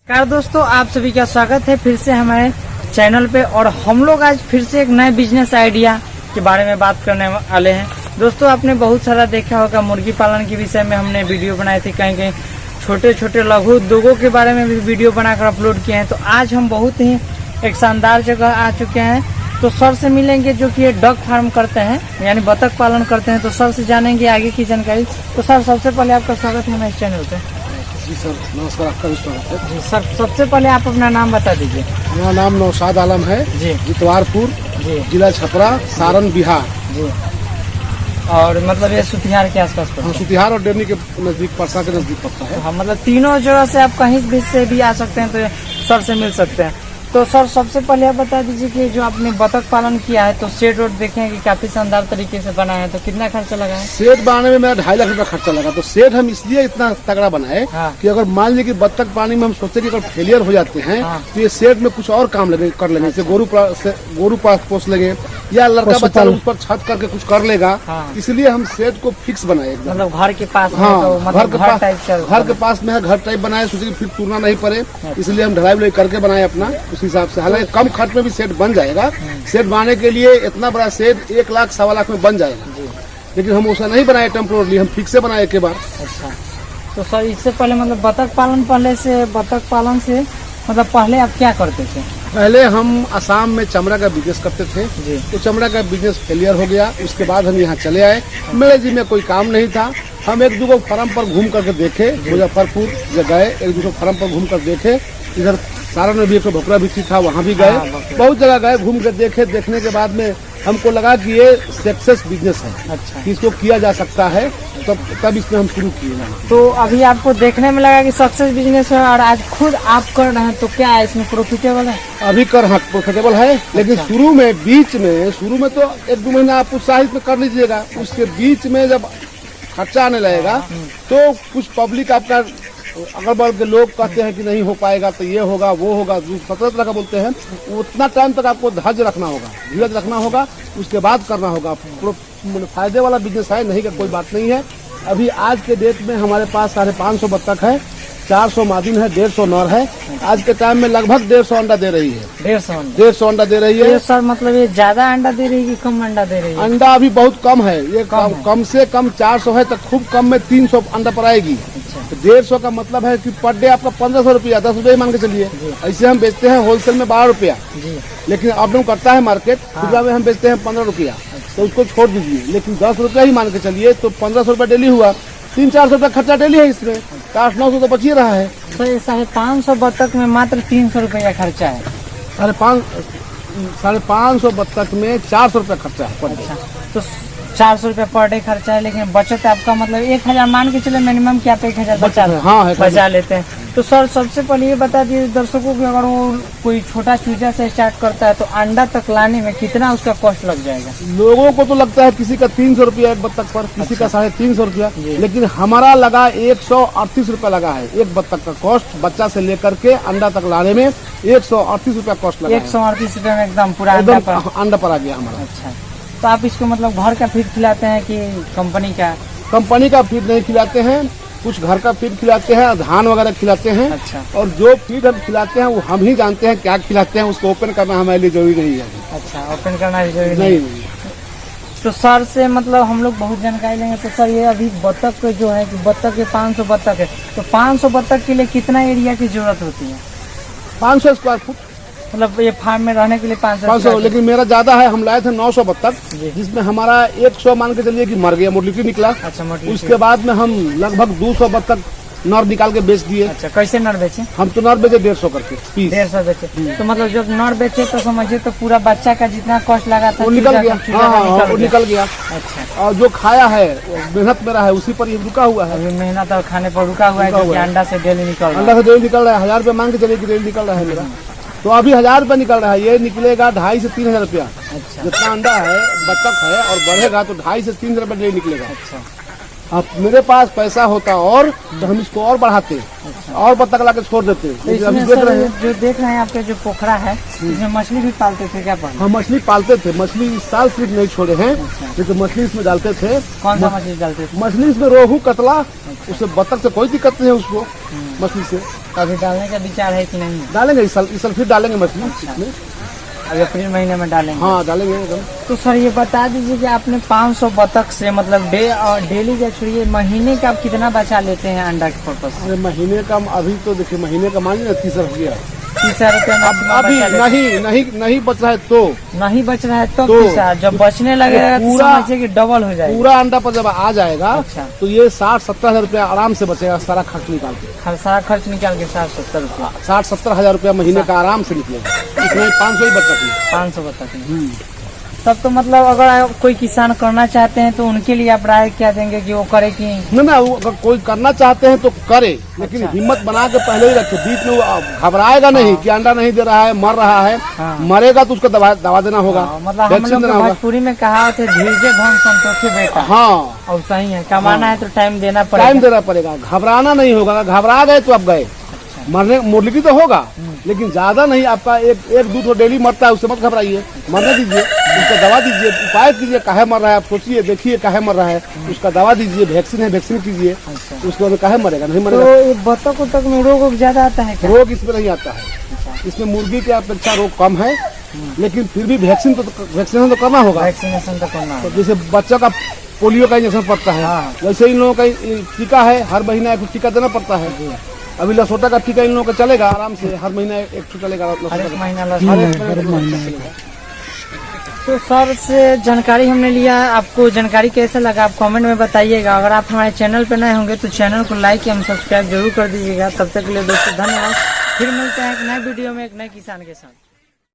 नमस्कार दोस्तों, आप सभी का स्वागत है फिर से हमारे चैनल पे। और हम लोग आज फिर से एक नए बिजनेस आइडिया के बारे में बात करने वाले हैं। दोस्तों, आपने बहुत सारा देखा होगा, मुर्गी पालन के विषय में हमने वीडियो बनाए थे, कहीं कहीं छोटे छोटे लघु उद्योगों के बारे में भी वीडियो बनाकर अपलोड किए हैं। तो आज हम बहुत ही एक शानदार जगह आ चुके हैं। तो सर से मिलेंगे जो कि ये डक फार्म करते हैं, यानी बतख पालन करते हैं। तो सर से जानेंगे आगे की जानकारी। तो सर, सबसे पहले आपका स्वागत है हमारे इस चैनल पे। जी सर, नमस्कार, आपका भी स्वागत है। जी सर, सबसे पहले आप अपना नाम बता दीजिए। मेरा नाम नौशाद आलम है जी। इतवारपुर, जी जिला छपरा, सारण, बिहार। जी। और मतलब ये सुतिहार के आसपास पड़ता हाँ, है। सुतिहार और डेरनी के नजदीक, परसा के नजदीक पड़ता है। हाँ, मतलब तीनों जगह से आप कहीं भी से भी आ सकते हैं, तो सर से मिल सकते हैं। तो सर, सबसे पहले आप बता दीजिए कि जो आपने बतख पालन किया है, तो शेड रोड देखे हैं कि काफी शानदार तरीके से बना है, तो कितना खर्चा लगा है? सेट बनाने में मेरा 2.5 लाख रुपया खर्चा लगा। तो सेट हम इसलिए इतना तगड़ा बनाए हाँ। कि अगर मान लीजिए कि बत्तख पानी में हम सोचे कि अगर फेलियर हो जाते हैं, हाँ। तो ये सेट में कुछ और काम लगे कर लेंगे। जैसे गोरू पोस लेंगे या लड़का बच्चा उस पर छत करके कुछ कर लेगा। हाँ। इसलिए हम सेट को फिक्स बनाए एकदम। मतलब घर के पास में, हाँ, तो मतलब घर टाइप से घर के पास में है, घर टाइप बनाए, सोचे कि फिर टूटना नहीं पड़े, इसलिए हम ढलाई वलाई करके बनाए अपना उस हिसाब से। हालांकि कम खर्च में भी सेट बन जाएगा। सेट बनाने के लिए इतना बड़ा सेट 1 लाख सवा लाख में बन जाएगा, लेकिन हम उसे नहीं बनाए टेम्पोरली, हम फिक्स से बनाए एक बार। अच्छा, तो सर इससे पहले मतलब बतख पालन से मतलब पहले आप क्या करते थे? पहले हम असम में चमड़ा का बिजनेस करते थे। जी। तो चमड़ा का बिजनेस फेलियर हो गया। उसके बाद हम यहाँ चले आए। मेरे जी में कोई काम नहीं था। हम एक दो फार्म पर घूम करके देखे, मुजफ्फरपुर जब गए, एक दो फार्म पर घूम कर देखे। इधर सारण में भी एक भोकरा बिक्री था, वहाँ भी गए। बहुत जगह गए, घूम कर देखे। देखने के बाद में हमको लगा कि ये सक्सेस बिजनेस है। अच्छा। कि इसको किया जा सकता है, तब इसमें हम शुरू किए। तो अभी आपको देखने में लगा कि सक्सेस बिजनेस है और आज खुद आप कर रहे हैं, तो क्या है इसमें प्रॉफिटेबल है? अभी प्रॉफिटेबल है, लेकिन अच्छा। शुरू में तो 1-2 महीना आप उत्साहित में कर लीजिएगा। उसके बीच में जब खर्चा आने लगेगा तो कुछ पब्लिक आपका अगल बगल के लोग कहते हैं कि नहीं हो पाएगा, तो ये होगा वो होगा, 17 तरह का बोलते हैं। उतना टाइम तक आपको धैर्य रखना होगा, धीरज रखना होगा, उसके बाद करना होगा। फायदे वाला बिजनेस है, नहीं का कोई बात नहीं है। अभी आज के डेट में हमारे पास 550 बत्तख है, 400 मादिन है, 150 नर है। आज के टाइम में लगभग 150 अंडा दे रही है। 150 अंडा दे रही है। तो सर मतलब ये ज्यादा अंडा दे रही है कि कम अंडा दे रही है? अंडा अभी बहुत कम है। ये कम से कम 400 है, तो खूब कम में 300 अंडा पर आएगी। तो 150 का मतलब है कि पर डे आपका 1500 रुपया, 10 रुपये मान के चलिए। ऐसे हम बेचते हैं होलसेल में 12 रुपया, लेकिन अप डाउन करता है मार्केट। खुदरा में हम बेचते हैं 15 रुपया, तो उसको छोड़ दीजिए। लेकिन 10 रुपया ही मान के चलिए, तो 1500 रुपया डेली हुआ। 300-400 रुपया खर्चा डेली है इसमें, 800-900 तो बच ही रहा है। तो ये 550 बत्तख में मात्र 300 रुपया खर्चा है। 550 बत्तख में 400 रुपया खर्चा है। अच्छा, तो 400 रुपया पर डे खर्चा है, लेकिन बचत आपका मतलब 1000 मान के चले मिनिमम कि आप 1000 बचा लेते हैं। तो सर, सबसे पहले ये बता दीजिए दर्शकों को, अगर वो कोई छोटा चूजा से स्टार्ट करता है तो अंडा तक लाने में कितना उसका कॉस्ट लग जाएगा? लोगों को तो लगता है किसी का 300 रुपया एक बत्तख पर, किसी का 350 रुपया, लेकिन हमारा लगा 138 रुपया लगा है एक बत्तख का कॉस्ट। बच्चा से लेकर के अंडा तक लाने में 138 रुपया कॉस्ट लगा। 138 रुपया में एकदम पूरा अंडा पर आ गया हमारा। अच्छा, तो आप इसको मतलब घर का फीड खिलाते हैं कि कंपनी का? कंपनी का फीड नहीं खिलाते हैं, कुछ घर का फीड खिलाते हैं, धान वगैरह खिलाते हैं। अच्छा। और जो फीड हम खिलाते हैं वो हम ही जानते हैं क्या खिलाते हैं, उसको ओपन करना हमारे लिए जरूरी नहीं है। अच्छा, ओपन करना जरूरी नहीं। तो सर से मतलब हम लोग बहुत जानकारी लेंगे। तो सर, ये अभी बत्तख जो है कि बत्तख 500 बत्तख है, तो 500 बत्तख के लिए कितना एरिया की जरूरत होती है? 500 स्क्वायर फुट, मतलब ये फार्म में रहने के लिए 500। लेकिन मेरा ज्यादा है। हम लाए थे 900 बत्तख, जिसमें हमारा 100 मान के चलिए कि मर गया, मोर्टिलिटी निकला। अच्छा, उसके बाद में हम लगभग 200 बत्तख नर निकाल के बेच दिए। अच्छा, कैसे नर बेचे? हम तो नर बेचे 150 करके पीस। 150 बेचे। तो मतलब जब नर बेचे तो समझिए तो पूरा बच्चा का जितना कॉस्ट लगा था वो निकल गया। वो निकल गया। अच्छा, और जो खाया है मेहनत मेरा है, उसी पर ये रुका हुआ है। अभी मेहनत और खाने पर रुका हुआ है, जो कि अंडा से डेली निकल रहा है। अंडा से डेली निकल रहा है। 1000 रुपया मांग के चलिए कि डेली निकल रहा है मेरा। तो अभी 1000 रुपया निकल रहा है, ये निकलेगा 2500 से 3000 रुपया। अच्छा, जितना अंडा है बत्तख है और बढ़ेगा तो 2500 से 3000 रुपया डेली निकलेगा। अच्छा, अब मेरे पास पैसा होता और तो हम इसको और बढ़ाते और बत्तख ला के छोड़ देते। तो लेकिन अभी इसमें देख सर रहे हैं जो देख रहे हैं आपके जो पोखरा है इसमें मछली भी पालते थे क्या पहले? हम मछली पालते थे, मछली इस साल सिर्फ नहीं छोड़े हैं, नहीं तो मछली इसमें डालते थे। कौन सा मछली डालते थे? मछली इसमें रोहू कतला, उससे बत्तख से कोई दिक्कत नहीं है उसको। मछली से अभी डालने का विचार है कि नहीं? डालेंगे इस साल फिर डालेंगे मछली इसमें। अभी अप्रैल महीने में डालेंगे। हाँ डालेंगे एकदम। तो सर ये बता दीजिए कि आपने 500 बतख से मतलब डेली का छोड़िए महीने का आप कितना बचा लेते हैं अंडा के पर्पज से? अरे महीने का अभी तो देखिए महीने का मान लीजिए 30 हो गया। 30,000 रुपया अभी नहीं बच रहा है तो नहीं बच रहा है तो तो 30,000 जब बचने लगेगा तो पूरा- समझिए कि डबल हो जाएगा। पूरा अंडा पर जब आ जाएगा अच्छा। तो ये 60-70 हजार रुपया आराम से बचेगा, सारा खर्च निकाल के। हर सारा खर्च निकाल के 60-70 रुपया 60-70 हजार रुपया महीने का आराम से निकलेगा। इसमें 500 ही बचत 500 बतख में। तब तो मतलब अगर कोई किसान करना चाहते हैं तो उनके लिए आप राय क्या देंगे कि वो करे कि ना वो अगर कोई करना चाहते हैं तो करे, लेकिन अच्छा। हिम्मत बना के पहले ही रखे। बीच में वो घबराएगा नहीं कि अंडा नहीं दे रहा है, मर रहा है। हाँ। मरेगा तो उसको दवा देना होगा, मतलब हम वैक्सीन लोग देना के होगा। भोजपुरी में कहा थे धीरजे धन संतोषी बेटा। हाँ और सही है, कमाना है तो टाइम देना टाइम पड़ेगा। देना पड़ेगा, घबराना नहीं होगा। अगर घबरा गए तो आप गए, मुर्गी तो होगा लेकिन ज्यादा नहीं। आपका एक दो तो डेली मरता है, उससे मत घबराइए, मरने दीजिए, उसका दवा दीजिए, उपाय कीजिए काहे मर रहा है। आप सोचिए, देखिए काहे मर रहा है, उसका दवा दीजिए, वैक्सीन है वैक्सीन कीजिए, उसके बाद काहे मरेगा, नहीं तो मरेगा। ये बतख उतक में रोग ज्यादा आता है क्या? रोग इसमें नहीं आता है, इसमें मुर्गी के अपेक्षा रोग कम है, लेकिन फिर भी वैक्सीनेशन तो करना होगा। वैक्सीनेशन तो करना तो है। जैसे बच्चों का पोलियो का इंजेक्शन पड़ता है, हाँ। वैसे इन लोगों का टीका है, हर महीना एक टीका देना पड़ता है। अभी लसोटा का टीका इन लोगों का चलेगा आराम से, हर महीना एक चलेगा हर लसोटा एक का। महीना हर एक महीना चलेगा। तो सर से जानकारी हमने लिया, आपको जानकारी कैसा लगा आप कमेंट में बताइएगा। अगर आप हमारे चैनल पर नए होंगे तो चैनल को लाइक एवं सब्सक्राइब जरूर कर दीजिएगा। तब तक के लिए दोस्तों धन्यवाद। फिर मिलते हैं एक नए वीडियो में एक नए किसान के साथ।